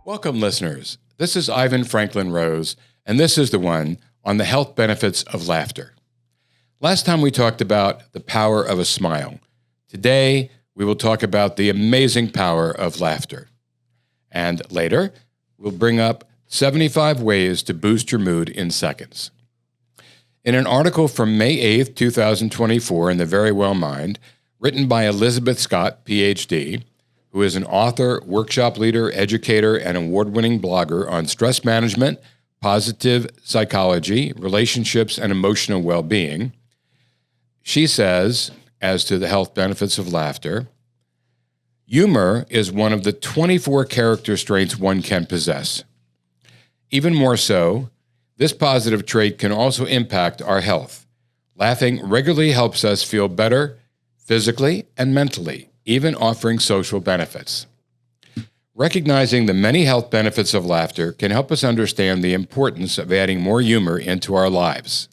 Welcome, listeners. This is Ivan Franklin Rose, and this is the one on the health benefits of laughter. Last time we talked about the power of a smile. Today, we will talk about the amazing power of laughter. And later, we'll bring up 75 ways to boost your mood in seconds. In an article from May 8th, 2024 in the Very Well Mind, written by Elizabeth Scott, PhD, who is an author, workshop leader, educator, and award-winning blogger on stress management, positive psychology, relationships, and emotional well-being. She says, as to the health benefits of laughter, humor is one of the 24 character traits one can possess. Even more so, this positive trait can also impact our health. Laughing regularly helps us feel better physically and mentally, even offering social benefits. Recognizing the many health benefits of laughter can help us understand the importance of adding more humor into our lives.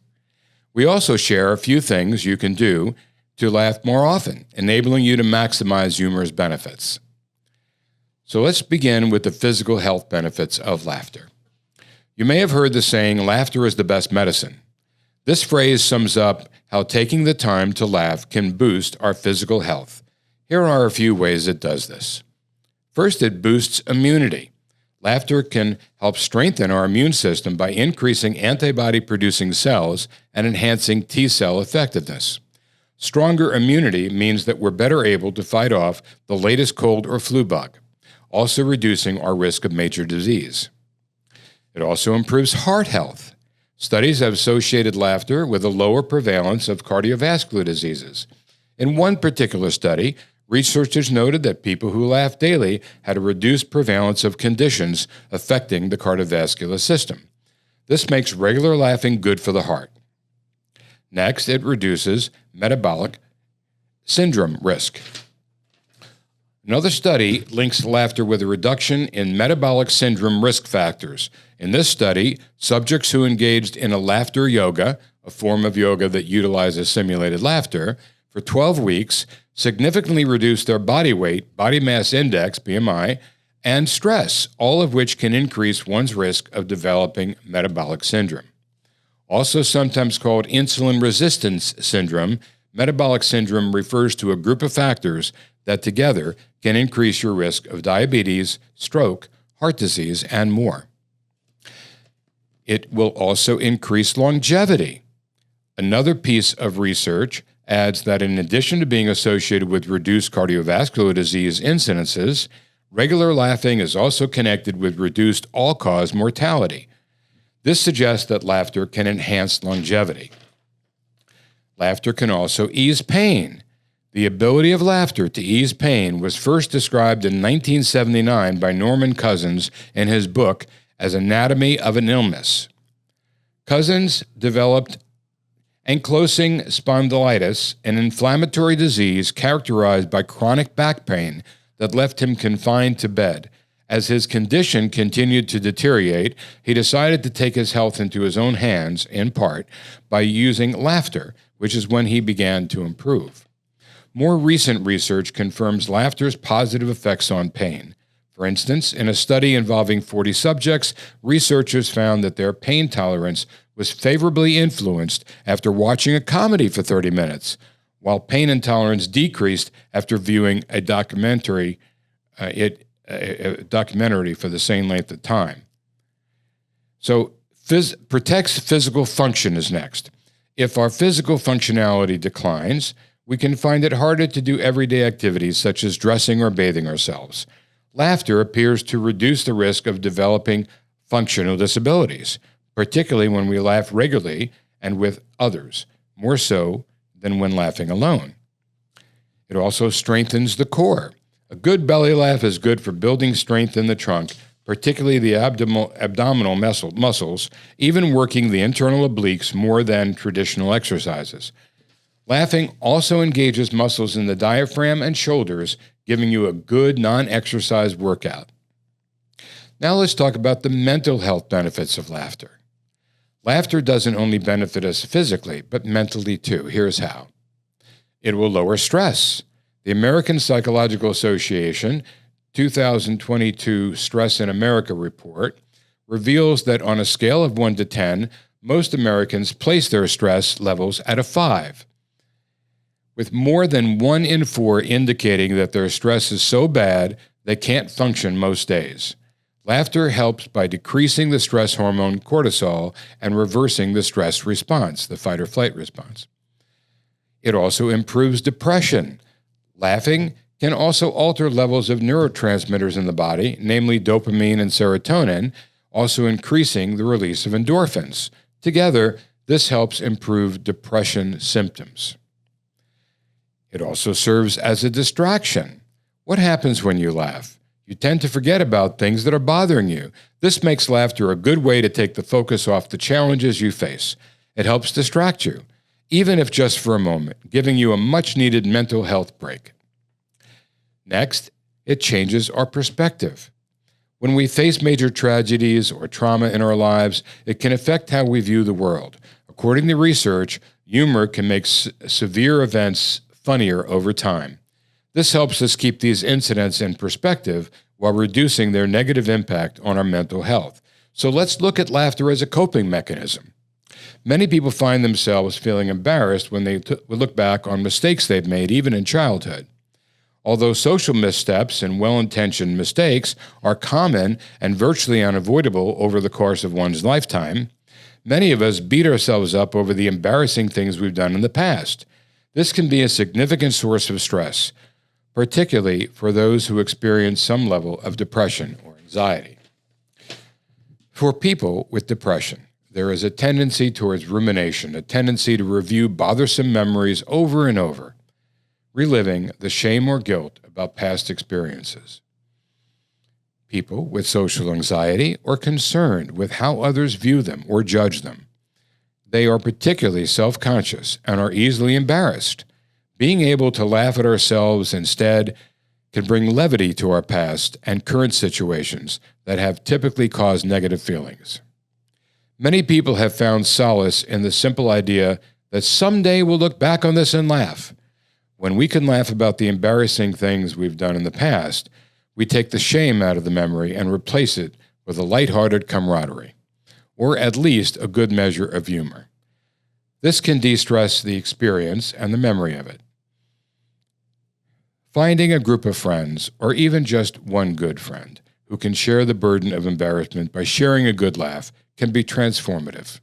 We also share a few things you can do to laugh more often, enabling you to maximize humor's benefits. So let's begin with the physical health benefits of laughter. You may have heard the saying, laughter is the best medicine. This phrase sums up how taking the time to laugh can boost our physical health. Here are a few ways it does this. First, it boosts immunity. Laughter can help strengthen our immune system by increasing antibody-producing cells and enhancing T-cell effectiveness. Stronger immunity means that we're better able to fight off the latest cold or flu bug, also reducing our risk of major disease. It also improves heart health. Studies have associated laughter with a lower prevalence of cardiovascular diseases. In one particular study, researchers noted that people who laughed daily had a reduced prevalence of conditions affecting the cardiovascular system. This makes regular laughing good for the heart. Next, it reduces metabolic syndrome risk. Another study links laughter with a reduction in metabolic syndrome risk factors. In this study, subjects who engaged in a laughter yoga, a form of yoga that utilizes simulated laughter, for 12 weeks, significantly reduced their body weight, body mass index, BMI, and stress, all of which can increase one's risk of developing metabolic syndrome. Also sometimes called insulin resistance syndrome, metabolic syndrome refers to a group of factors that together can increase your risk of diabetes, stroke, heart disease, and more. It will also increase longevity. Another piece of research adds that in addition to being associated with reduced cardiovascular disease incidences, regular laughing is also connected with reduced all-cause mortality. This suggests that laughter can enhance longevity. Laughter can also ease pain. The ability of laughter to ease pain was first described in 1979 by Norman Cousins in his book as Anatomy of an Illness. Cousins developed ankylosing spondylitis, an inflammatory disease characterized by chronic back pain that left him confined to bed. As his condition continued to deteriorate, he decided to take his health into his own hands, in part, by using laughter, which is when he began to improve. More recent research confirms laughter's positive effects on pain. For instance, in a study involving 40 subjects, researchers found that their pain tolerance was favorably influenced after watching a comedy for 30 minutes, while pain intolerance decreased after viewing a documentary for the same length of time. So, protects physical function is next. If our physical functionality declines, we can find it harder to do everyday activities such as dressing or bathing ourselves. Laughter appears to reduce the risk of developing functional disabilities, particularly when we laugh regularly and with others, more so than when laughing alone. It also strengthens the core. A good belly laugh is good for building strength in the trunk, particularly the abdominal muscles, even working the internal obliques more than traditional exercises. Laughing also engages muscles in the diaphragm and shoulders, giving you a good non-exercise workout. Now let's talk about the mental health benefits of laughter. Laughter doesn't only benefit us physically, but mentally too. Here's how. It will lower stress. The American Psychological Association 2022 Stress in America report reveals that on a scale of 1 to 10, most Americans place their stress levels at a 5, with more than 1 in 4 indicating that their stress is so bad they can't function most days. Laughter helps by decreasing the stress hormone cortisol and reversing the stress response, the fight or flight response. It also improves depression. Laughing can also alter levels of neurotransmitters in the body, namely dopamine and serotonin, also increasing the release of endorphins. Together, this helps improve depression symptoms. It also serves as a distraction. What happens when you laugh? You tend to forget about things that are bothering you. This makes laughter a good way to take the focus off the challenges you face. It helps distract you, even if just for a moment, giving you a much-needed mental health break. Next, it changes our perspective. When we face major tragedies or trauma in our lives, it can affect how we view the world. According to research, humor can make severe events funnier over time. This helps us keep these incidents in perspective while reducing their negative impact on our mental health. So let's look at laughter as a coping mechanism. Many people find themselves feeling embarrassed when they look back on mistakes they've made, even in childhood. Although social missteps and well-intentioned mistakes are common and virtually unavoidable over the course of one's lifetime, many of us beat ourselves up over the embarrassing things we've done in the past. This can be a significant source of stress, particularly for those who experience some level of depression or anxiety. For people with depression, there is a tendency towards rumination, a tendency to review bothersome memories over and over, reliving the shame or guilt about past experiences. People with social anxiety are concerned with how others view them or judge them. They are particularly self-conscious and are easily embarrassed. Being able to laugh at ourselves instead can bring levity to our past and current situations that have typically caused negative feelings. Many people have found solace in the simple idea that someday we'll look back on this and laugh. When we can laugh about the embarrassing things we've done in the past, we take the shame out of the memory and replace it with a lighthearted camaraderie, or at least a good measure of humor. This can de-stress the experience and the memory of it. Finding a group of friends, or even just one good friend, who can share the burden of embarrassment by sharing a good laugh can be transformative.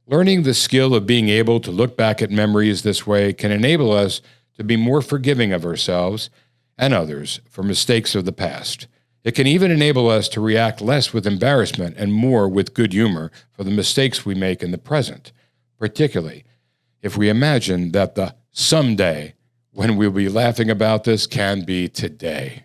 Learning the skill of being able to look back at memories this way can enable us to be more forgiving of ourselves and others for mistakes of the past. It can even enable us to react less with embarrassment and more with good humor for the mistakes we make in the present, particularly if we imagine that the someday when we'll be laughing about this can be today.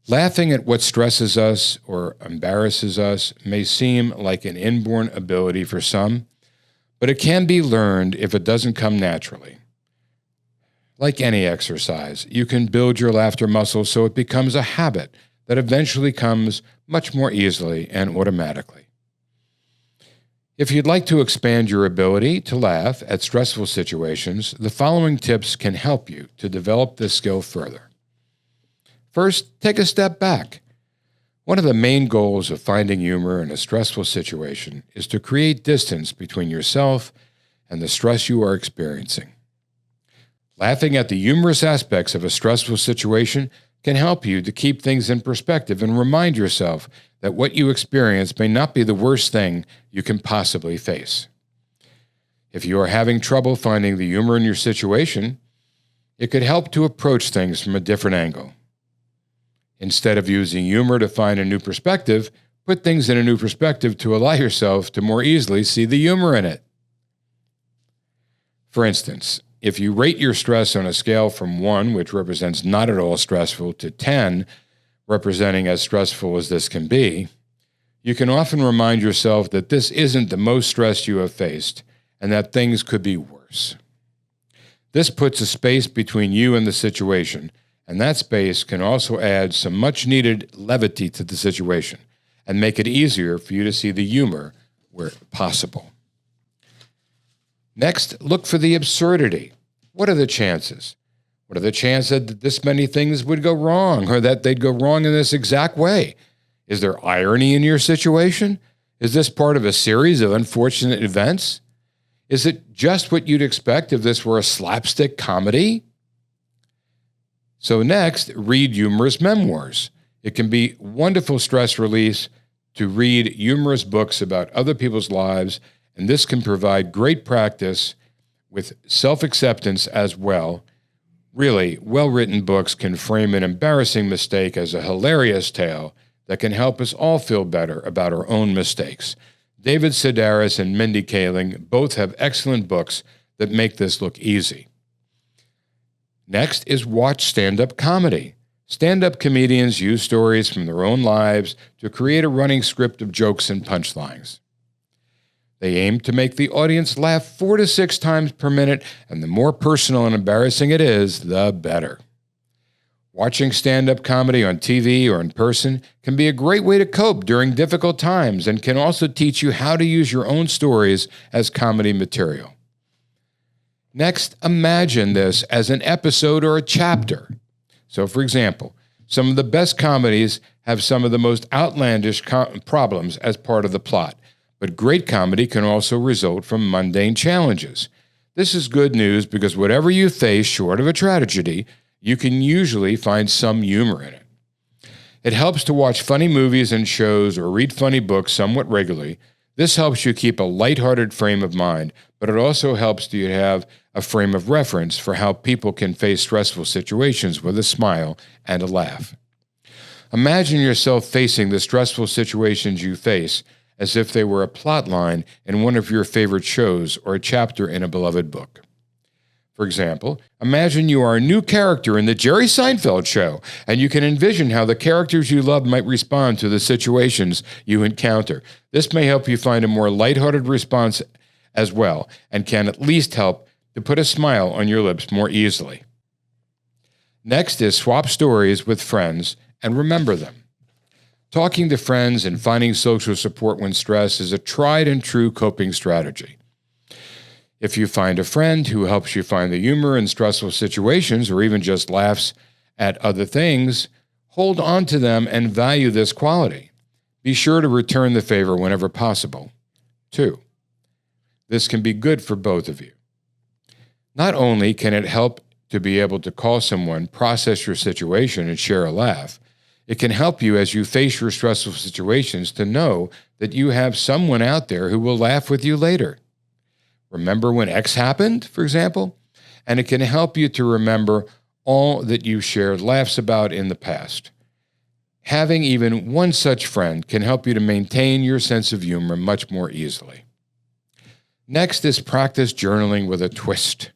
Laughing at what stresses us or embarrasses us may seem like an inborn ability for some, but it can be learned if it doesn't come naturally. Like any exercise, you can build your laughter muscle so it becomes a habit that eventually comes much more easily and automatically. If you'd like to expand your ability to laugh at stressful situations, the following tips can help you to develop this skill further. First, take a step back. One of the main goals of finding humor in a stressful situation is to create distance between yourself and the stress you are experiencing. Laughing at the humorous aspects of a stressful situation can help you to keep things in perspective and remind yourself that what you experience may not be the worst thing you can possibly face. If you are having trouble finding the humor in your situation, it could help to approach things from a different angle. Instead of using humor to find a new perspective, put things in a new perspective to allow yourself to more easily see the humor in it. For instance, if you rate your stress on a scale from 1, which represents not at all stressful, to 10, representing as stressful as this can be, you can often remind yourself that this isn't the most stress you have faced and that things could be worse. This puts a space between you and the situation, and that space can also add some much-needed levity to the situation and make it easier for you to see the humor where possible. Next, look for the absurdity. What are the chances? What are the chances that this many things would go wrong or that they'd go wrong in this exact way? Is there irony in your situation? Is this part of a series of unfortunate events? Is it just what you'd expect if this were a slapstick comedy? So next, read humorous memoirs. It can be wonderful stress release to read humorous books about other people's lives, and this can provide great practice with self-acceptance as well. Really, well-written books can frame an embarrassing mistake as a hilarious tale that can help us all feel better about our own mistakes. David Sedaris and Mindy Kaling both have excellent books that make this look easy. Next is watch stand-up comedy. Stand-up comedians use stories from their own lives to create a running script of jokes and punchlines. They aim to make the audience laugh 4 to 6 times per minute, and the more personal and embarrassing it is, the better. Watching stand-up comedy on TV or in person can be a great way to cope during difficult times and can also teach you how to use your own stories as comedy material. Next, imagine this as an episode or a chapter. So, for example, some of the best comedies have some of the most outlandish problems as part of the plot, but great comedy can also result from mundane challenges. This is good news because whatever you face short of a tragedy, you can usually find some humor in it. It helps to watch funny movies and shows or read funny books somewhat regularly. This helps you keep a lighthearted frame of mind, but it also helps you to have a frame of reference for how people can face stressful situations with a smile and a laugh. Imagine yourself facing the stressful situations you face as if they were a plot line in one of your favorite shows or a chapter in a beloved book. For example, imagine you are a new character in the Jerry Seinfeld show, and you can envision how the characters you love might respond to the situations you encounter. This may help you find a more lighthearted response as well, and can at least help to put a smile on your lips more easily. Next is swap stories with friends and remember them. Talking to friends and finding social support when stressed is a tried and true coping strategy. If you find a friend who helps you find the humor in stressful situations or even just laughs at other things, hold on to them and value this quality. Be sure to return the favor whenever possible. 2. This can be good for both of you. Not only can it help to be able to call someone, process your situation, and share a laugh, it can help you as you face your stressful situations to know that you have someone out there who will laugh with you later. Remember when X happened, for example? And it can help you to remember all that you shared laughs about in the past. Having even one such friend can help you to maintain your sense of humor much more easily. Next is practice journaling with a twist.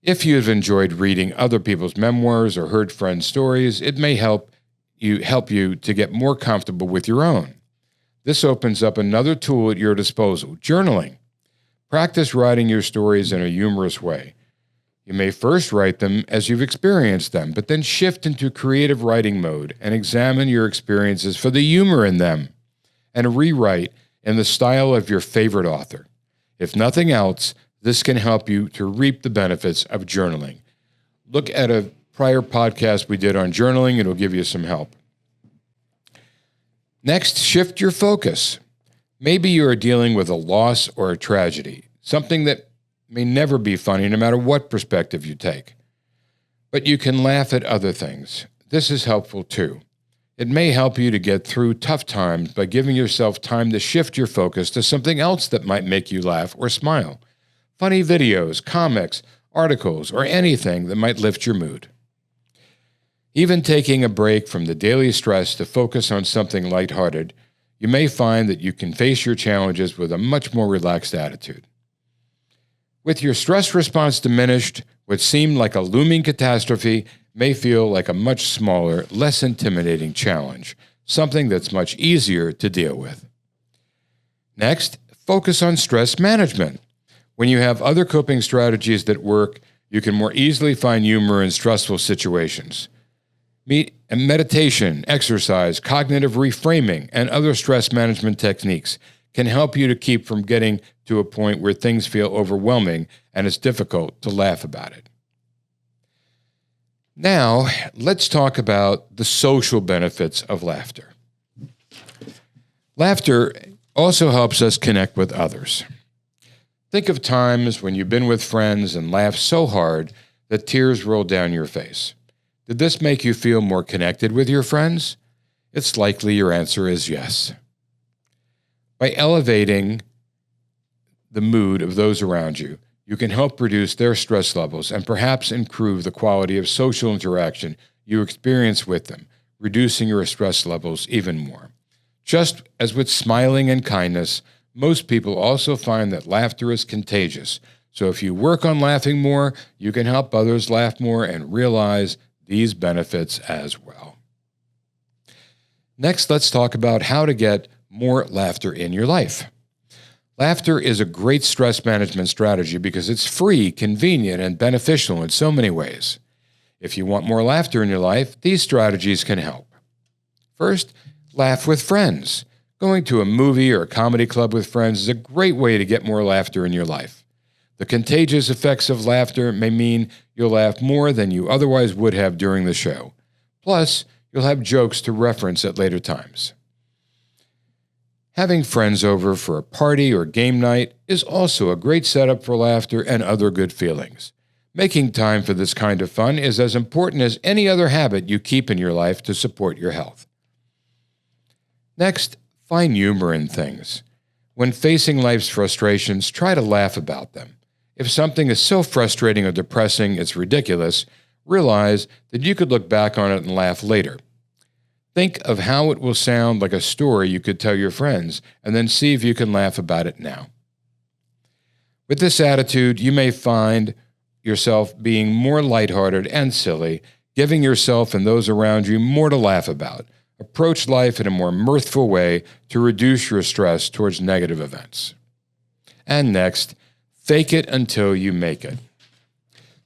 If you've enjoyed reading other people's memoirs or heard friends' stories, it may help you to get more comfortable with your own. This opens up another tool at your disposal, journaling. Practice writing your stories in a humorous way. You may first write them as you've experienced them, but then shift into creative writing mode and examine your experiences for the humor in them, and rewrite in the style of your favorite author. If nothing else, this can help you to reap the benefits of journaling. Look at a prior podcast we did on journaling. It'll give you some help. Next, shift your focus. Maybe you are dealing with a loss or a tragedy, something that may never be funny no matter what perspective you take. But you can laugh at other things. This is helpful too. It may help you to get through tough times by giving yourself time to shift your focus to something else that might make you laugh or smile. Funny videos, comics, articles, or anything that might lift your mood. Even taking a break from the daily stress to focus on something lighthearted, you may find that you can face your challenges with a much more relaxed attitude. With your stress response diminished, what seemed like a looming catastrophe may feel like a much smaller, less intimidating challenge, something that's much easier to deal with. Next, focus on stress management. When you have other coping strategies that work, you can more easily find humor in stressful situations. Meditation, exercise, cognitive reframing, and other stress management techniques can help you to keep from getting to a point where things feel overwhelming and it's difficult to laugh about it. Now, let's talk about the social benefits of laughter. Laughter also helps us connect with others. Think of times when you've been with friends and laughed so hard that tears roll down your face. Did this make you feel more connected with your friends? It's likely your answer is yes. By elevating the mood of those around you, you can help reduce their stress levels and perhaps improve the quality of social interaction you experience with them, reducing your stress levels even more. Just as with smiling and kindness, most people also find that laughter is contagious. So if you work on laughing more, you can help others laugh more and realize these benefits as well. Next, let's talk about how to get more laughter in your life. Laughter is a great stress management strategy because it's free, convenient, and beneficial in so many ways. If you want more laughter in your life, these strategies can help. First, laugh with friends. Going to a movie or a comedy club with friends is a great way to get more laughter in your life. The contagious effects of laughter may mean you'll laugh more than you otherwise would have during the show. Plus, you'll have jokes to reference at later times. Having friends over for a party or game night is also a great setup for laughter and other good feelings. Making time for this kind of fun is as important as any other habit you keep in your life to support your health. Next, find humor in things. When facing life's frustrations, try to laugh about them. If something is so frustrating or depressing it's ridiculous, realize that you could look back on it and laugh later. Think of how it will sound like a story you could tell your friends, and then see if you can laugh about it now. With this attitude, you may find yourself being more lighthearted and silly, giving yourself and those around you more to laugh about. Approach life in a more mirthful way to reduce your stress towards negative events. And next, fake it until you make it.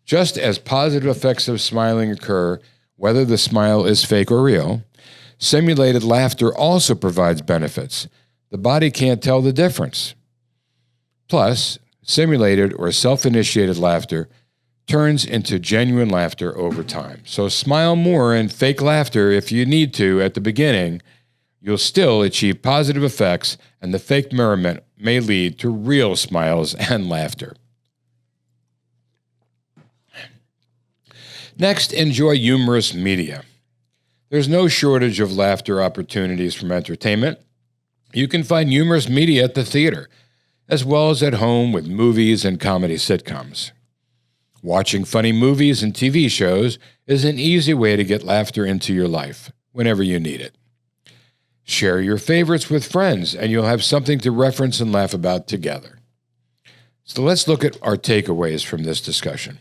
Just as positive effects of smiling occur, whether the smile is fake or real, simulated laughter also provides benefits. The body can't tell the difference. Plus, simulated or self-initiated laughter turns into genuine laughter over time. So smile more and fake laughter if you need to at the beginning. You'll still achieve positive effects, and the fake merriment may lead to real smiles and laughter. Next, enjoy humorous media. There's no shortage of laughter opportunities from entertainment. You can find humorous media at the theater, as well as at home with movies and comedy sitcoms. Watching funny movies and TV shows is an easy way to get laughter into your life whenever you need it. Share your favorites with friends, and you'll have something to reference and laugh about together. So let's look at our takeaways from this discussion.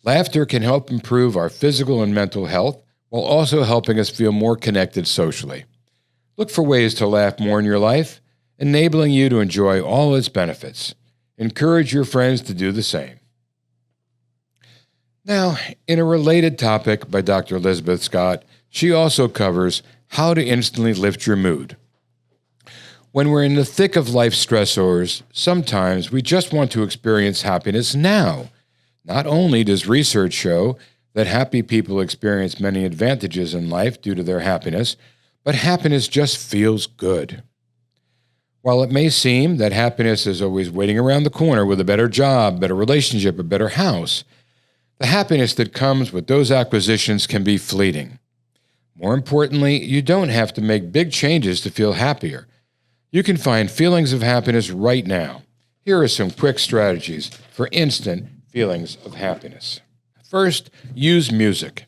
Laughter can help improve our physical and mental health while also helping us feel more connected socially. Look for ways to laugh more in your life, enabling you to enjoy all its benefits. Encourage your friends to do the same. Now, in a related topic by Dr. Elizabeth Scott, she also covers how to instantly lift your mood. When we're in the thick of life stressors, sometimes we just want to experience happiness now. Not only does research show that happy people experience many advantages in life due to their happiness, but happiness just feels good. While it may seem that happiness is always waiting around the corner with a better job, better relationship, a better house, the happiness that comes with those acquisitions can be fleeting. More importantly, you don't have to make big changes to feel happier. You can find feelings of happiness right now. Here are some quick strategies for instant feelings of happiness. First, use music.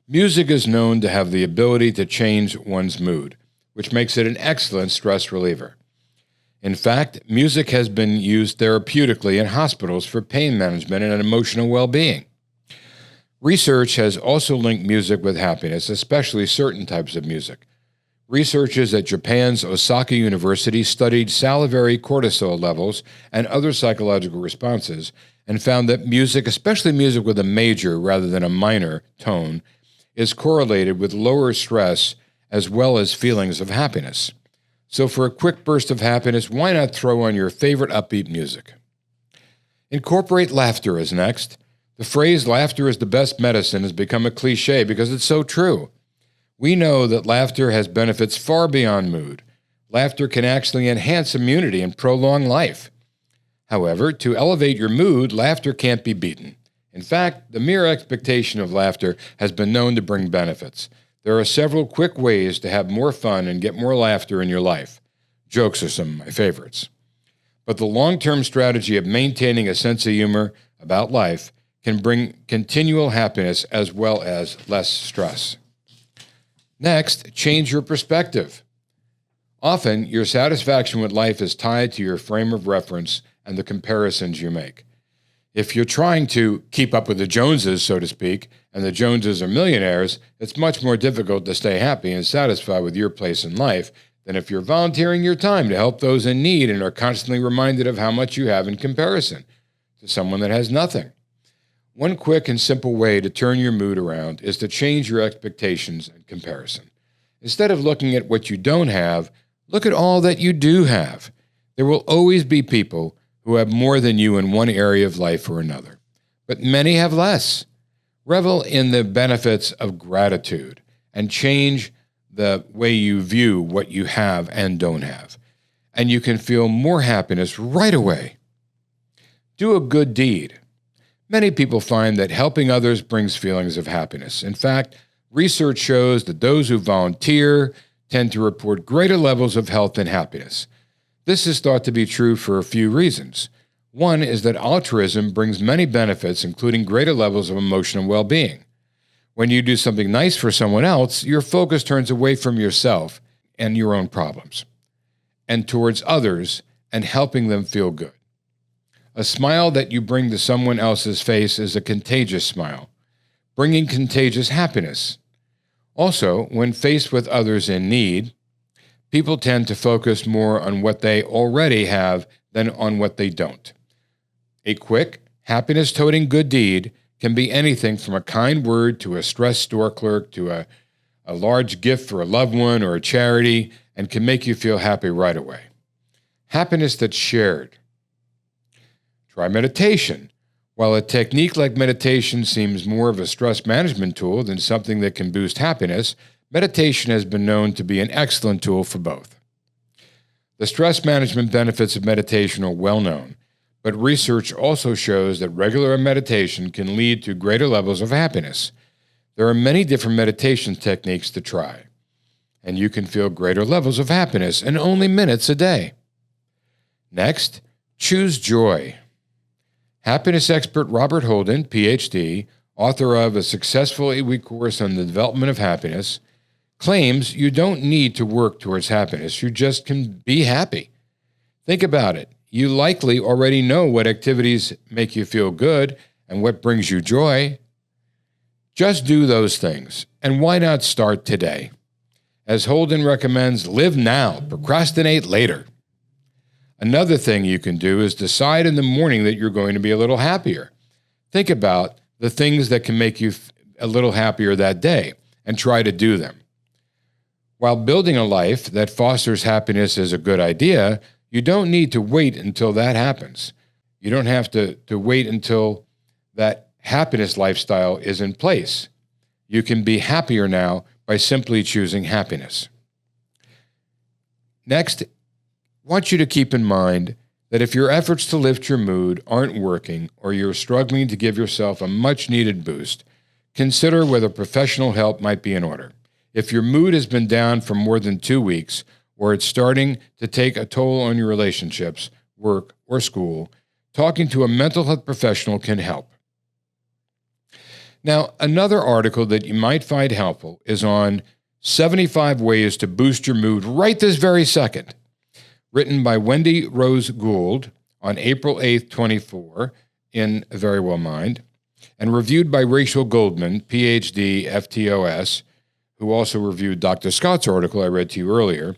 Music is known to have the ability to change one's mood, which makes it an excellent stress reliever. In fact, music has been used therapeutically in hospitals for pain management and emotional well-being. Research has also linked music with happiness, especially certain types of music. Researchers at Japan's Osaka University studied salivary cortisol levels and other psychological responses and found that music, especially music with a major rather than a minor tone, is correlated with lower stress as well as feelings of happiness. So for a quick burst of happiness, why not throw on your favorite upbeat music? Incorporate laughter is next. The phrase laughter is the best medicine has become a cliche because it's so true. We know that laughter has benefits far beyond mood. Laughter can actually enhance immunity and prolong life. However, to elevate your mood, laughter can't be beaten. In fact, the mere expectation of laughter has been known to bring benefits. There are several quick ways to have more fun and get more laughter in your life. Jokes are some of my favorites. But the long-term strategy of maintaining a sense of humor about life can bring continual happiness as well as less stress. Next, change your perspective. Often, your satisfaction with life is tied to your frame of reference and the comparisons you make. If you're trying to keep up with the Joneses, so to speak, and the Joneses are millionaires, it's much more difficult to stay happy and satisfied with your place in life than if you're volunteering your time to help those in need and are constantly reminded of how much you have in comparison to someone that has nothing. One quick and simple way to turn your mood around is to change your expectations and comparison. Instead of looking at what you don't have, look at all that you do have. There will always be people who have more than you in one area of life or another, but many have less. Revel in the benefits of gratitude and change the way you view what you have and don't have, and you can feel more happiness right away. Do a good deed. Many people find that helping others brings feelings of happiness. In fact, research shows that those who volunteer tend to report greater levels of health and happiness. This is thought to be true for a few reasons. One is that altruism brings many benefits, including greater levels of emotional well-being. When you do something nice for someone else, your focus turns away from yourself and your own problems, and towards others and helping them feel good. A smile that you bring to someone else's face is a contagious smile, bringing contagious happiness. Also, when faced with others in need, people tend to focus more on what they already have than on what they don't. A quick, happiness-toting good deed can be anything from a kind word to a stressed store clerk to a large gift for a loved one or a charity, and can make you feel happy right away. Happiness that's shared. Try meditation. While a technique like meditation seems more of a stress management tool than something that can boost happiness, meditation has been known to be an excellent tool for both. The stress management benefits of meditation are well known, but research also shows that regular meditation can lead to greater levels of happiness. There are many different meditation techniques to try, and you can feel greater levels of happiness in only minutes a day. Next, choose joy. Happiness expert Robert Holden, PhD, author of a successful 8-week course on the development of happiness, claims you don't need to work towards happiness. You just can be happy. Think about it. You likely already know what activities make you feel good and what brings you joy. Just do those things. And why not start today? As Holden recommends, live now, procrastinate later. Another thing you can do is decide in the morning that you're going to be a little happier. Think about the things that can make you a little happier that day and try to do them. While building a life that fosters happiness is a good idea, you don't need to wait until that happens. You don't have to wait until that happiness lifestyle is in place. You can be happier now by simply choosing happiness. Next, I want you to keep in mind that if your efforts to lift your mood aren't working or you're struggling to give yourself a much-needed boost, consider whether professional help might be in order. If your mood has been down for more than 2 weeks or it's starting to take a toll on your relationships, work, or school, talking to a mental health professional can help. Now, another article that you might find helpful is on 75 ways to boost your mood right this very second, written by Wendy Rose Gould on April 8th, 24, in Very Well Mind, and reviewed by Rachel Goldman, PhD, FTOS, who also reviewed Dr. Scott's article I read to you earlier.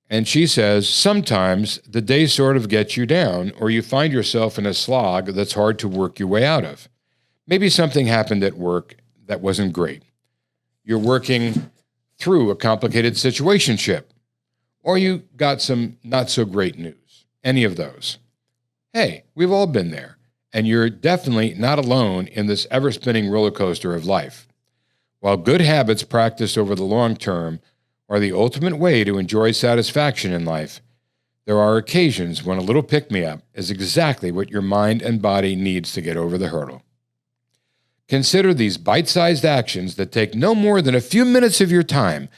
And she says, sometimes the day sort of gets you down, or you find yourself in a slog that's hard to work your way out of. Maybe something happened at work that wasn't great. You're working through a complicated situationship, or you got some not so great news. Any of those. Hey, we've all been there. and you're definitely not alone in this ever-spinning roller coaster of life. While good habits practiced over the long term are the ultimate way to enjoy satisfaction in life, there are occasions when a little pick-me-up is exactly what your mind and body needs to get over the hurdle. Consider these bite-sized actions that take no more than a few minutes of your time,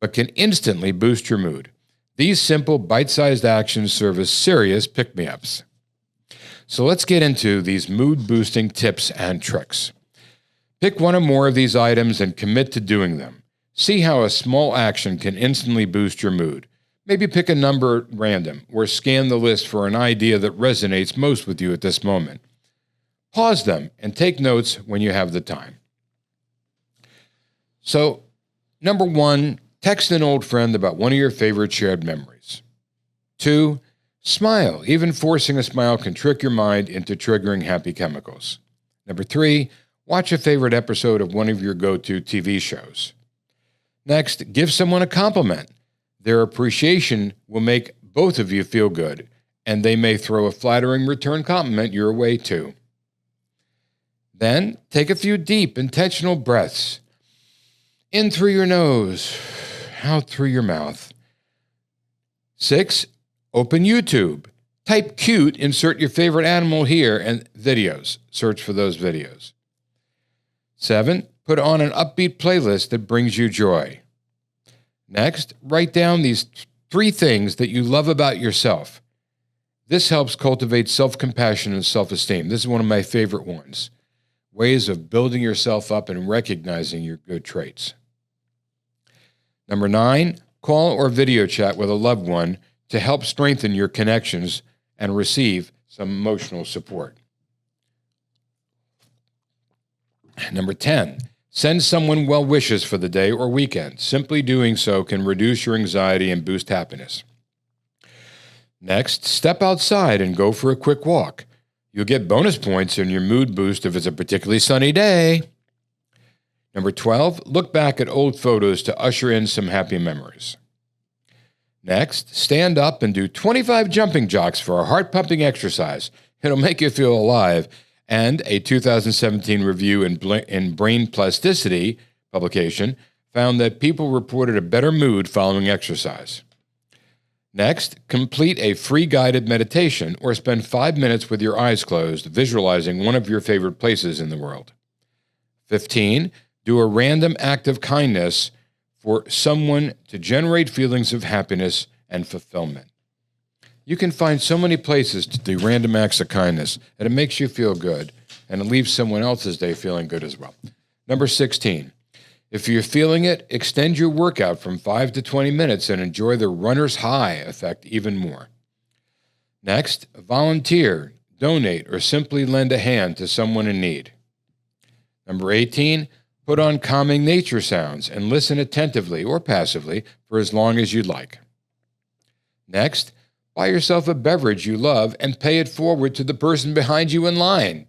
but can instantly boost your mood. These simple bite-sized actions serve as serious pick-me-ups. So let's get into these mood-boosting tips and tricks. Pick one or more of these items and commit to doing them. See how a small action can instantly boost your mood. Maybe pick a number at random or scan the list for an idea that resonates most with you at this moment. Pause them and take notes when you have the time. So, number 1, text an old friend about one of your favorite shared memories. 2, smile. Even forcing a smile can trick your mind into triggering happy chemicals. Number 3, watch a favorite episode of one of your go-to TV shows. Next, give someone a compliment. Their appreciation will make both of you feel good, and they may throw a flattering return compliment your way too. Then, take a few deep, intentional breaths. In through your nose, out through your mouth. 6, open YouTube. Type cute, insert your favorite animal here, and videos. Search for those videos. 7, put on an upbeat playlist that brings you joy. Next, write down these 3 things that you love about yourself. This helps cultivate self-compassion and self-esteem. This is one of my favorite ones. Ways of building yourself up and recognizing your good traits. Number 9, call or video chat with a loved one to help strengthen your connections and receive some emotional support. Number 10, send someone well wishes for the day or weekend. Simply doing so can reduce your anxiety and boost happiness. Next, step outside and go for a quick walk. You'll get bonus points in your mood boost if it's a particularly sunny day. Number 12, look back at old photos to usher in some happy memories. Next, stand up and do 25 jumping jacks for a heart-pumping exercise. It'll make you feel alive. And a 2017 review in Brain Plasticity publication found that people reported a better mood following exercise. Next, complete a free guided meditation or spend 5 minutes with your eyes closed, visualizing one of your favorite places in the world. 15, do a random act of kindness for someone to generate feelings of happiness and fulfillment. You can find so many places to do random acts of kindness, and it makes you feel good, and it leaves someone else's day feeling good as well. Number 16, if you're feeling it, extend your workout from 5 to 20 minutes and enjoy the runner's high effect even more. Next, volunteer, donate, or simply lend a hand to someone in need. Number 18, put on calming nature sounds and listen attentively or passively for as long as you'd like. Next, buy yourself a beverage you love and pay it forward to the person behind you in line.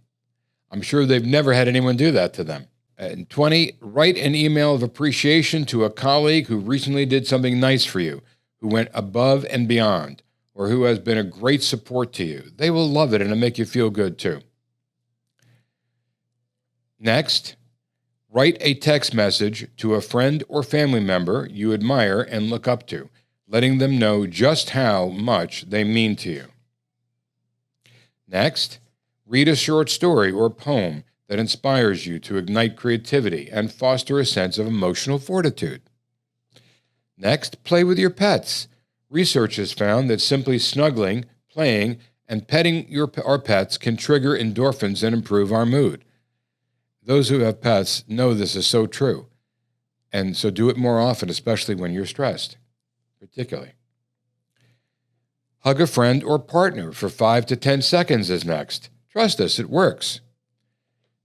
I'm sure they've never had anyone do that to them. And 20, write an email of appreciation to a colleague who recently did something nice for you, who went above and beyond, or who has been a great support to you. They will love it and it'll make you feel good too. Next, write a text message to a friend or family member you admire and look up to, letting them know just how much they mean to you. Next, read a short story or poem that inspires you to ignite creativity and foster a sense of emotional fortitude. Next, play with your pets. Research has found that simply snuggling, playing, and petting our pets can trigger endorphins and improve our mood. Those who have pets know this is so true. And so do it more often, especially when you're stressed, particularly. Hug a friend or partner for 5 to 10 seconds is next. Trust us, it works.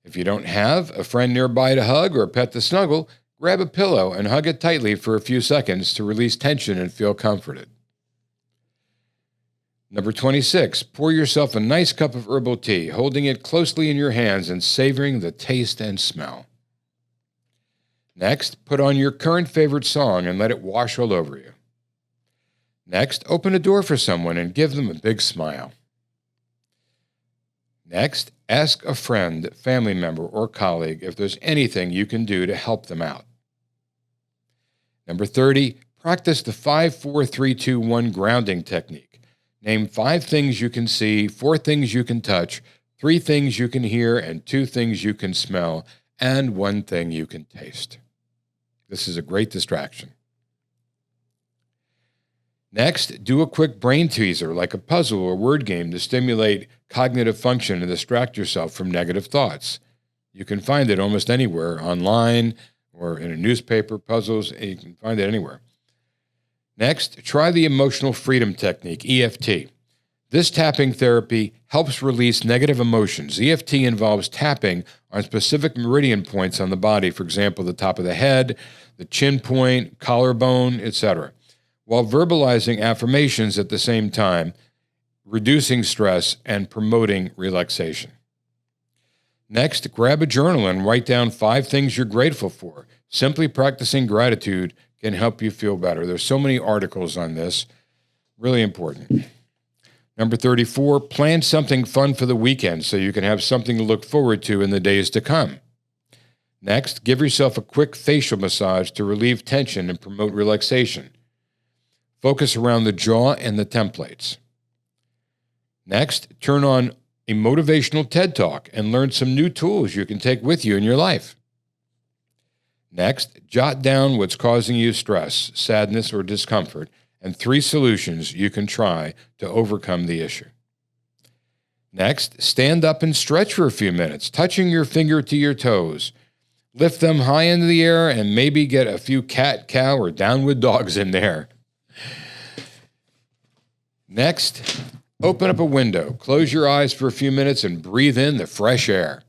If you don't have a friend nearby to hug or a pet to snuggle, grab a pillow and hug it tightly for a few seconds to release tension and feel comforted. Number 26, pour yourself a nice cup of herbal tea, holding it closely in your hands and savoring the taste and smell. Next, put on your current favorite song and let it wash all over you. Next, open a door for someone and give them a big smile. Next, ask a friend, family member, or colleague if there's anything you can do to help them out. Number 30, practice the 5-4-3-2-1 grounding technique. Name 5 things you can see, 4 things you can touch, 3 things you can hear, and 2 things you can smell, and 1 thing you can taste. This is a great distraction. Next, do a quick brain teaser like a puzzle or word game to stimulate cognitive function and distract yourself from negative thoughts. You can find it almost anywhere, online or in a newspaper, puzzles, and you can find it anywhere. Next, try the emotional freedom technique, EFT. This tapping therapy helps release negative emotions. EFT involves tapping on specific meridian points on the body, for example, the top of the head, the chin point, collarbone, etc., while verbalizing affirmations at the same time, reducing stress and promoting relaxation. Next, grab a journal and write down 5 things you're grateful for. Simply practicing gratitude can help you feel better. There's so many articles on this. Really important. Number 34, plan something fun for the weekend so you can have something to look forward to in the days to come. Next, give yourself a quick facial massage to relieve tension and promote relaxation. Focus around the jaw and the templates. Next, turn on a motivational TED Talk and learn some new tools you can take with you in your life. Next, jot down what's causing you stress, sadness, or discomfort, and 3 solutions you can try to overcome the issue. Next, stand up and stretch for a few minutes, touching your finger to your toes. Lift them high into the air and maybe get a few cat, cow, or downward dogs in there. Next, open up a window, close your eyes for a few minutes, and breathe in the fresh air.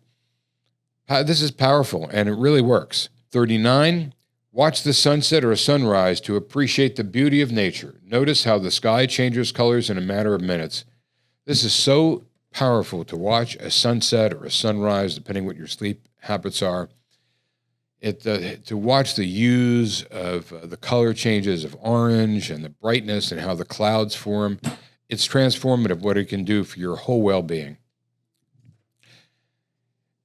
This is powerful, and it really works. 39, watch the sunset or a sunrise to appreciate the beauty of nature. Notice how the sky changes colors in a matter of minutes. This is so powerful to watch a sunset or a sunrise, depending what your sleep habits are. To watch the hues of the color changes of orange and the brightness and how the clouds form, it's transformative what it can do for your whole well-being.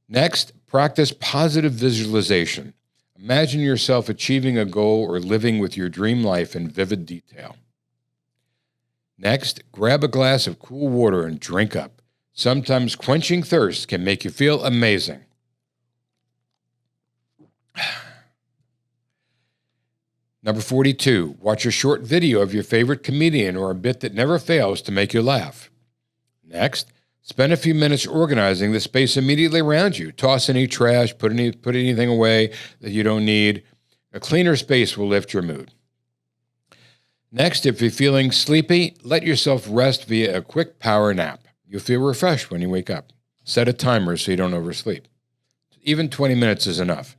Next, practice positive visualization. Imagine yourself achieving a goal or living with your dream life in vivid detail. Next, grab a glass of cool water and drink up. Sometimes quenching thirst can make you feel amazing. Number 42, watch a short video of your favorite comedian or a bit that never fails to make you laugh. Next, spend a few minutes organizing the space immediately around you. Toss any trash, put anything away that you don't need. A cleaner space will lift your mood. Next, if you're feeling sleepy, let yourself rest via a quick power nap. You'll feel refreshed when you wake up. Set a timer so you don't oversleep. Even 20 minutes is enough.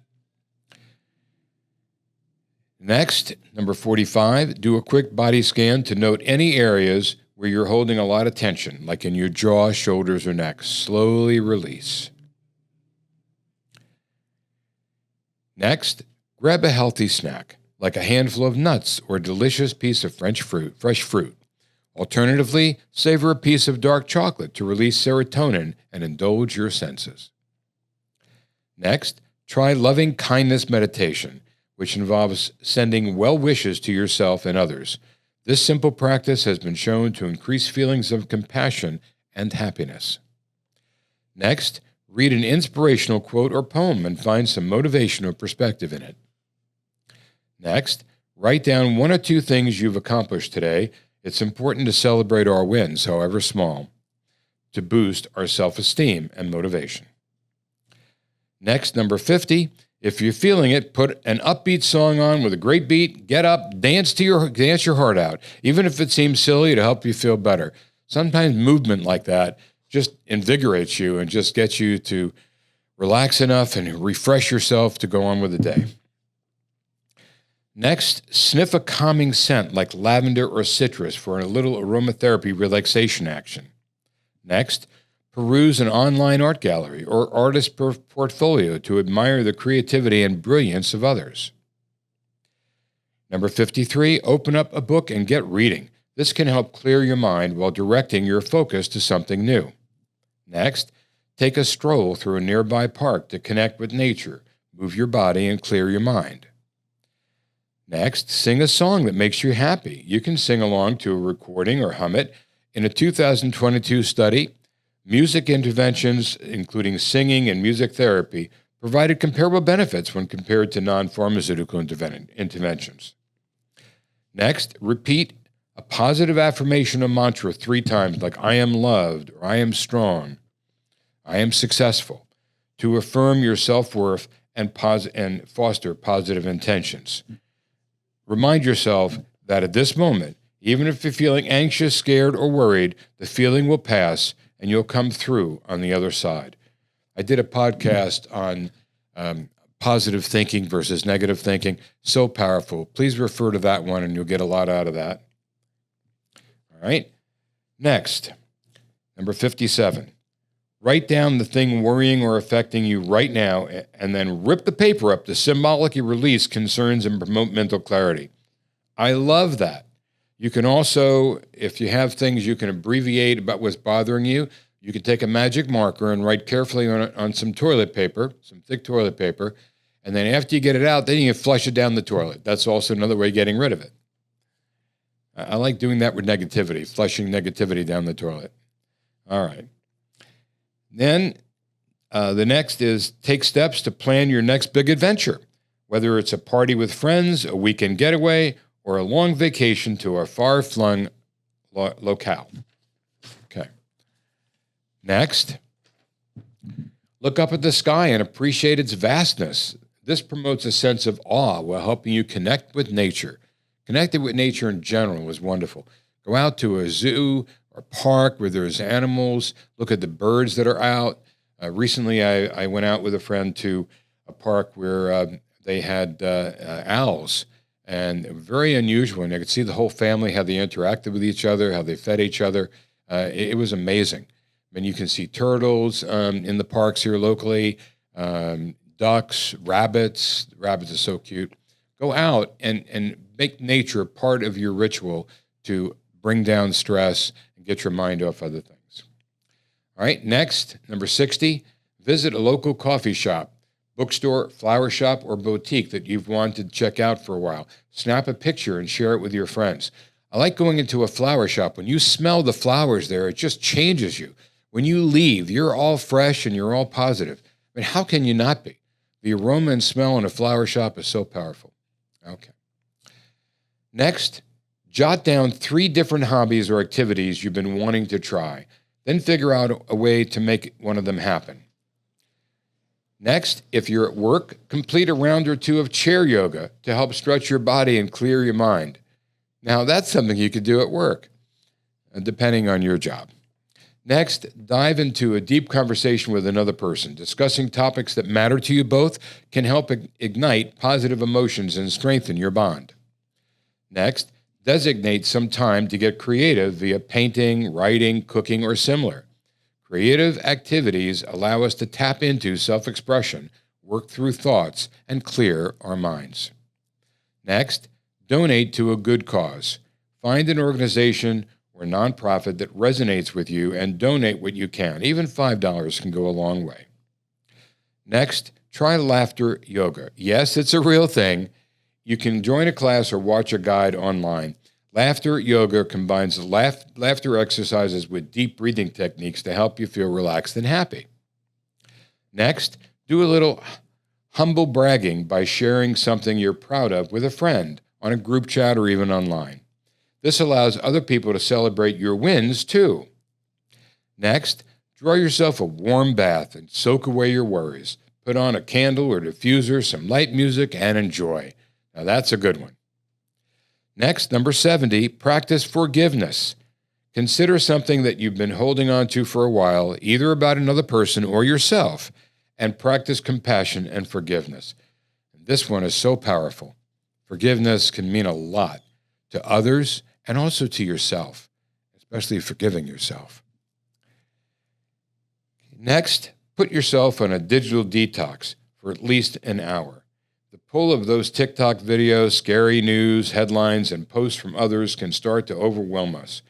Next, number 45, do a quick body scan to note any areas where you're holding a lot of tension, like in your jaw, shoulders, or neck. Slowly release. Next, grab a healthy snack, like a handful of nuts or a delicious piece of fresh fruit. Alternatively, savor a piece of dark chocolate to release serotonin and indulge your senses. Next, try loving kindness meditation, which involves sending well wishes to yourself and others. This simple practice has been shown to increase feelings of compassion and happiness. Next, read an inspirational quote or poem and find some motivation or perspective in it. Next, write down 1 or 2 things you've accomplished today. It's important to celebrate our wins, however small, to boost our self-esteem and motivation. Next, number 50, if you're feeling it, put an upbeat song on with a great beat, get up, dance your heart out, even if it seems silly, to help you feel better. Sometimes movement like that just invigorates you and just gets you to relax enough and refresh yourself to go on with the day. Next, sniff a calming scent like lavender or citrus for a little aromatherapy relaxation action. Next, peruse an online art gallery or artist portfolio to admire the creativity and brilliance of others. Number 53, open up a book and get reading. This can help clear your mind while directing your focus to something new. Next, Take a stroll through a nearby park to connect with nature, move your body, and clear your mind. Next, sing a song that makes you happy. You can sing along to a recording or hum it. In a 2022 study, music interventions, including singing and music therapy, provided comparable benefits when compared to non-pharmaceutical interventions. Next, repeat a positive affirmation or mantra 3 times, like I am loved, or I am strong, I am successful, to affirm your self-worth and foster positive intentions. Remind yourself that at this moment, even if you're feeling anxious, scared, or worried, the feeling will pass and you'll come through on the other side. I did a podcast on positive thinking versus negative thinking. So powerful. Please refer to that one and you'll get a lot out of that. All right. Next, number 57. Write down the thing worrying or affecting you right now and then rip the paper up to symbolically release concerns and promote mental clarity. I love that. You can also, if you have things you can abbreviate about what's bothering you, you can take a magic marker and write carefully on some toilet paper, some thick toilet paper, and then after you get it out, then you can flush it down the toilet. That's also another way of getting rid of it. I like doing that with negativity, flushing negativity down the toilet. All right. Then the next is take steps to plan your next big adventure, whether it's a party with friends, a weekend getaway, or a long vacation to a far-flung locale. Okay. Next, look up at the sky and appreciate its vastness. This promotes a sense of awe while helping you connect with nature. Connecting with nature in general is wonderful. Go out to a zoo or park where there's animals. Look at the birds that are out. Recently, I went out with a friend to a park where they had owls, and very unusual. And I could see the whole family, how they interacted with each other, how they fed each other. It was amazing. I mean, you can see turtles in the parks here locally, ducks, rabbits. Rabbits are so cute. Go out and make nature part of your ritual to bring down stress and get your mind off other things. All right, next, number 60, visit a local coffee shop, bookstore, flower shop, or boutique that you've wanted to check out for a while. Snap a picture and share it with your friends. I like going into a flower shop. When you smell the flowers there, it just changes you. When you leave, you're all fresh and you're all positive. I mean, how can you not be? The aroma and smell in a flower shop is so powerful. Okay. Next, jot down 3 different hobbies or activities you've been wanting to try. Then figure out a way to make one of them happen. Next, if you're at work, complete a round or 2 of chair yoga to help stretch your body and clear your mind. Now, that's something you could do at work, depending on your job. Next, dive into a deep conversation with another person. Discussing topics that matter to you both can help ignite positive emotions and strengthen your bond. Next, designate some time to get creative via painting, writing, cooking, or similar. Creative activities allow us to tap into self-expression, work through thoughts, and clear our minds. Next, donate to a good cause. Find an organization or nonprofit that resonates with you and donate what you can. Even $5 can go a long way. Next, try laughter yoga. Yes, it's a real thing. You can join a class or watch a guide online. Laughter yoga combines laughter exercises with deep breathing techniques to help you feel relaxed and happy. Next, do a little humble bragging by sharing something you're proud of with a friend on a group chat or even online. This allows other people to celebrate your wins too. Next, draw yourself a warm bath and soak away your worries. Put on a candle or diffuser, some light music, and enjoy. Now that's a good one. Next, number 70, practice forgiveness. Consider something that you've been holding on to for a while, either about another person or yourself, and practice compassion and forgiveness. This one is so powerful. Forgiveness can mean a lot to others and also to yourself, especially forgiving yourself. Next, put yourself on a digital detox for at least an hour. The pull of those TikTok videos, scary news, headlines, and posts from others can start to overwhelm us.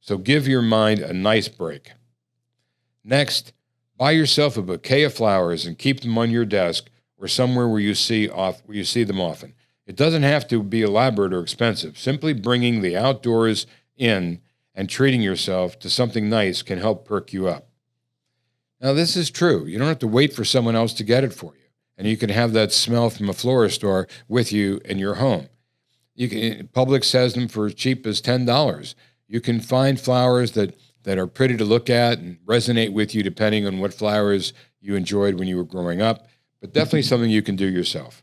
So give your mind a nice break. Next, Buy yourself a bouquet of flowers and keep them on your desk or somewhere where you see them often. It doesn't have to be elaborate or expensive. Simply bringing the outdoors in and treating yourself to something nice can help perk you up. Now, this is true. You don't have to wait for someone else to get it for you. And you can have that smell from a florist store with you in your home. Publix has them for as cheap as $10. You can find flowers that are pretty to look at and resonate with you depending on what flowers you enjoyed when you were growing up, but definitely something you can do yourself.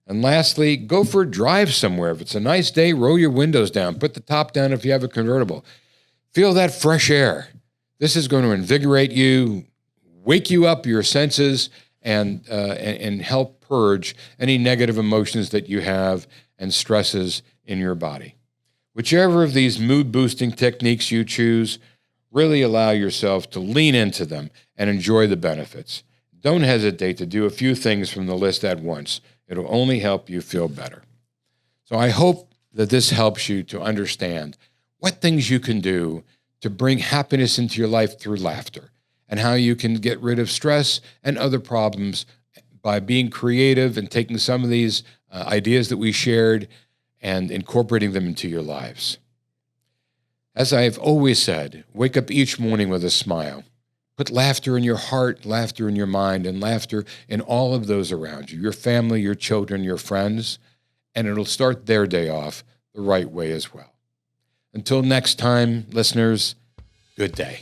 And lastly, go for a drive somewhere. If it's a nice day, roll your windows down, put the top down if you have a convertible. Feel that fresh air. This is going to invigorate you, wake you up your senses, and help purge any negative emotions that you have and stresses in your body. Whichever of these mood-boosting techniques you choose, really allow yourself to lean into them and enjoy the benefits. Don't hesitate to do a few things from the list at once. It'll only help you feel better. So I hope that this helps you to understand what things you can do to bring happiness into your life through laughter, and how you can get rid of stress and other problems by being creative and taking some of these ideas that we shared and incorporating them into your lives. As I've always said, wake up each morning with a smile. Put laughter in your heart, laughter in your mind, and laughter in all of those around you, your family, your children, your friends, and it'll start their day off the right way as well. Until next time, listeners, good day.